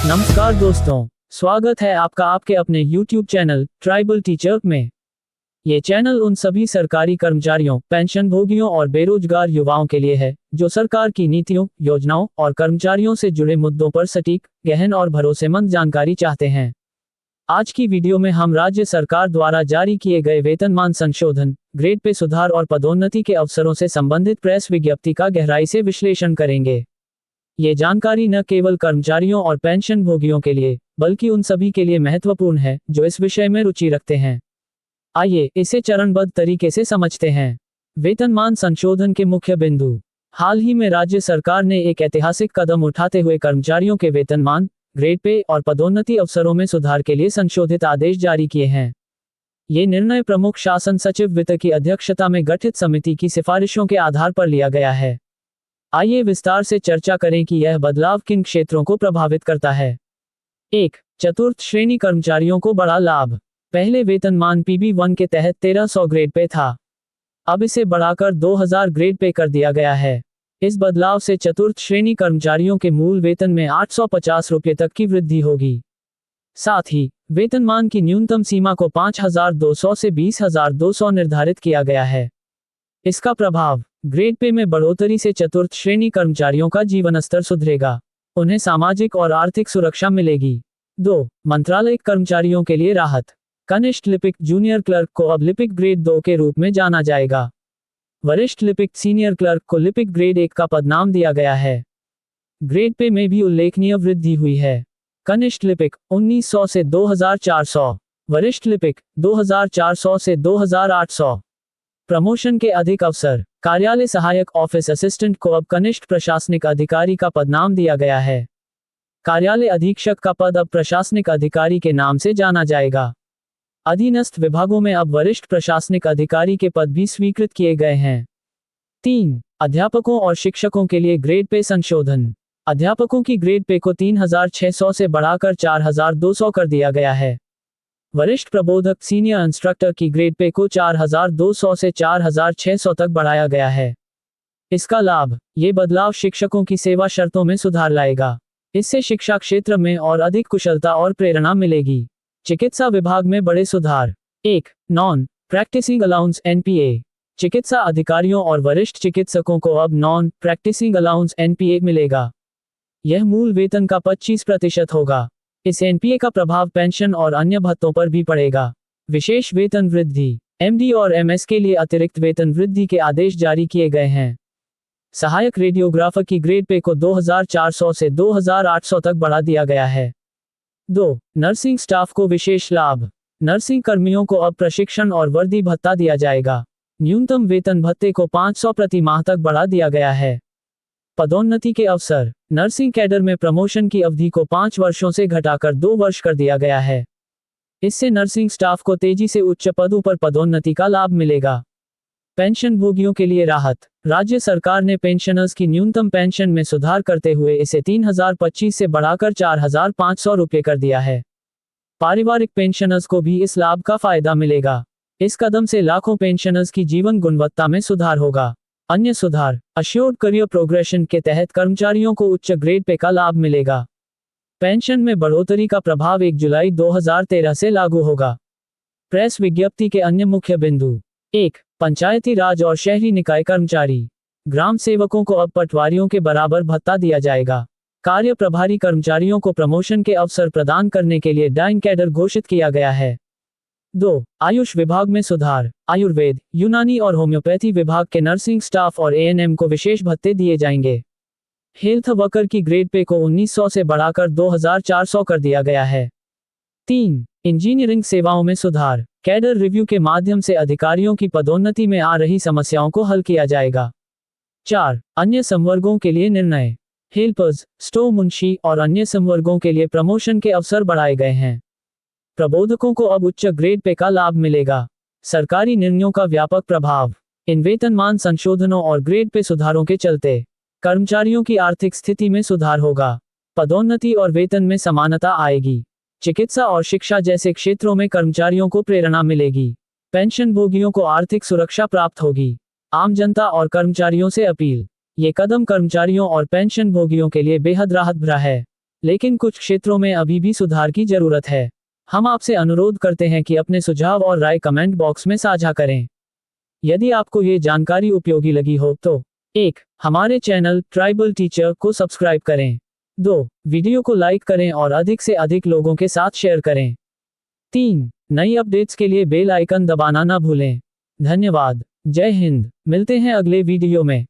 नमस्कार दोस्तों, स्वागत है आपका आपके अपने YouTube चैनल ट्राइबल टीचर में। ये चैनल उन सभी सरकारी कर्मचारियों, पेंशनभोगियों और बेरोजगार युवाओं के लिए है जो सरकार की नीतियों, योजनाओं और कर्मचारियों से जुड़े मुद्दों पर सटीक, गहन और भरोसेमंद जानकारी चाहते हैं। आज की वीडियो में हम राज्य सरकार द्वारा जारी किए गए वेतनमान संशोधन, ग्रेड पे सुधार और पदोन्नति के अवसरों से संबंधित प्रेस विज्ञप्ति का गहराई से विश्लेषण करेंगे। ये जानकारी न केवल कर्मचारियों और पेंशनभोगियों के लिए, बल्कि उन सभी के लिए महत्वपूर्ण है जो इस विषय में रुचि रखते हैं। आइए इसे चरणबद्ध तरीके से समझते हैं। वेतनमान संशोधन के मुख्य बिंदु। हाल ही में राज्य सरकार ने एक ऐतिहासिक कदम उठाते हुए कर्मचारियों के वेतनमान, ग्रेड पे और पदोन्नति अवसरों में सुधार के लिए संशोधित आदेश जारी किए हैं। ये निर्णय प्रमुख शासन सचिव वित्त की अध्यक्षता में गठित समिति की सिफारिशों के आधार पर लिया गया है। आइए विस्तार से चर्चा करें कि यह बदलाव किन क्षेत्रों को प्रभावित करता है। 1. चतुर्थ श्रेणी कर्मचारियों को बड़ा लाभ। पहले वेतनमान PB1 के तहत 1300 ग्रेड पे था। अब इसे बढ़ाकर 2000 ग्रेड पे कर दिया गया है। इस बदलाव से चतुर्थ श्रेणी कर्मचारियों के मूल वेतन में 850 रुपये तक की वृद्धि होगी। साथ ही वेतनमान की न्यूनतम सीमा को 5200 से 20200 निर्धारित किया गया है। इसका प्रभाव। ग्रेड पे में बढ़ोतरी से चतुर्थ श्रेणी कर्मचारियों का जीवन स्तर सुधरेगा। उन्हें सामाजिक और आर्थिक सुरक्षा मिलेगी। 2. मंत्रालयिक कर्मचारियों के लिए राहत। कनिष्ठ लिपिक जूनियर क्लर्क को अब लिपिक ग्रेड 2 के रूप में जाना जाएगा। वरिष्ठ लिपिक सीनियर क्लर्क को लिपिक ग्रेड 1 का पद नाम दिया गया है। ग्रेड पे में भी उल्लेखनीय वृद्धि हुई है। कनिष्ठ लिपिक 1900 से 2400, वरिष्ठ लिपिक 2400 से 2800। प्रमोशन के अधिक अवसर। कार्यालय सहायक ऑफिस असिस्टेंट को अब कनिष्ठ प्रशासनिक अधिकारी का पद नाम दिया गया है। कार्यालय अधीक्षक का पद अब प्रशासनिक अधिकारी के नाम से जाना जाएगा। अधीनस्थ विभागों में अब वरिष्ठ प्रशासनिक अधिकारी के पद भी स्वीकृत किए गए हैं। 3. अध्यापकों और शिक्षकों के लिए ग्रेड पे संशोधन। अध्यापकों की ग्रेड पे को 3600 से बढ़ाकर 4200 कर दिया गया है। वरिष्ठ प्रबोधक सीनियर इंस्ट्रक्टर की ग्रेड पे को 4200 से 4600 तक बढ़ाया गया है। इसका लाभ। ये बदलाव शिक्षकों की सेवा शर्तों में सुधार लाएगा। इससे शिक्षा क्षेत्र में और अधिक कुशलता और प्रेरणा मिलेगी। चिकित्सा विभाग में बड़े सुधार। 1. Non practising allowance NPA। चिकित्सा अधिकारियों और वरिष्ठ चिकित्सकों को अब नॉन प्रैक्टिसिंग अलाउंस NPA मिलेगा। यह मूल वेतन का 25% होगा। इस NPA का प्रभाव पेंशन और अन्य भत्तों पर भी पड़ेगा। विशेष वेतन वृद्धि। MD और MS के लिए अतिरिक्त वेतन वृद्धि के आदेश जारी किए गए हैं। सहायक रेडियोग्राफर की ग्रेड पे को 2400 से 2800 तक बढ़ा दिया गया है। 2. नर्सिंग स्टाफ को विशेष लाभ। नर्सिंग कर्मियों को अब प्रशिक्षण और वर्दी भत्ता दिया जाएगा। न्यूनतम वेतन भत्ते को 500 प्रति माह तक बढ़ा दिया गया है। पदोन्नति के अवसर। नर्सिंग कैडर में प्रमोशन की अवधि को 5 वर्षों से घटाकर 2 वर्ष कर दिया गया है। इससे नर्सिंग स्टाफ को तेजी से उच्च पदों पर पदोन्नति का लाभ मिलेगा। पेंशनभोगियों के लिए राहत। राज्य सरकार ने पेंशनर्स की न्यूनतम पेंशन में सुधार करते हुए इसे 3025 से बढ़ाकर 4500 रुपये कर दिया है। पारिवारिक पेंशनर्स को भी इस लाभ का फायदा मिलेगा। इस कदम से लाखों पेंशनर्स की जीवन गुणवत्ता में सुधार होगा। अन्य सुधार। अश्योर्ड करियर प्रोग्रेशन के तहत कर्मचारियों को उच्च ग्रेड पे का लाभ मिलेगा। पेंशन में बढ़ोतरी का प्रभाव 1 जुलाई 2013 से लागू होगा। प्रेस विज्ञप्ति के अन्य मुख्य बिंदु। 1. पंचायती राज और शहरी निकाय कर्मचारी। ग्राम सेवकों को अब पटवारियों के बराबर भत्ता दिया जाएगा। कार्य प्रभारी कर्मचारियों को प्रमोशन के अवसर प्रदान करने के लिए डाइन कैडर घोषित किया गया है। 2. आयुष विभाग में सुधार। आयुर्वेद, यूनानी और होम्योपैथी विभाग के नर्सिंग स्टाफ और ANM को विशेष भत्ते दिए जाएंगे। हेल्थ वर्कर की ग्रेड पे को 1900 से बढ़ाकर 2400 कर दिया गया है। 3. इंजीनियरिंग सेवाओं में सुधार। कैडर रिव्यू के माध्यम से अधिकारियों की पदोन्नति में आ रही समस्याओं को हल किया जाएगा। 4. अन्य संवर्गों के लिए निर्णय। हेल्पर्स, स्टोर मुंशी और अन्य संवर्गों के लिए प्रमोशन के अवसर बढ़ाए गए हैं। प्रबोधकों को अब उच्च ग्रेड पे का लाभ मिलेगा। सरकारी निर्णयों का व्यापक प्रभाव। इन वेतनमान संशोधनों और ग्रेड पे सुधारों के चलते कर्मचारियों की आर्थिक स्थिति में सुधार होगा। पदोन्नति और वेतन में समानता आएगी। चिकित्सा और शिक्षा जैसे क्षेत्रों में कर्मचारियों को प्रेरणा मिलेगी। पेंशनभोगियों को आर्थिक सुरक्षा प्राप्त होगी। आम जनता और कर्मचारियों से अपील। ये कदम कर्मचारियों और पेंशनभोगियों के लिए बेहद राहत भरा है। लेकिन कुछ क्षेत्रों में अभी भी सुधार की जरूरत है। हम आपसे अनुरोध करते हैं कि अपने सुझाव और राय कमेंट बॉक्स में साझा करें। यदि आपको ये जानकारी उपयोगी लगी हो तो 1. हमारे चैनल ट्राइबल टीचर को सब्सक्राइब करें। 2. वीडियो को लाइक करें और अधिक से अधिक लोगों के साथ शेयर करें। 3. नई अपडेट्स के लिए बेल आइकन दबाना ना भूलें। धन्यवाद। जय हिंद। मिलते हैं अगले वीडियो में।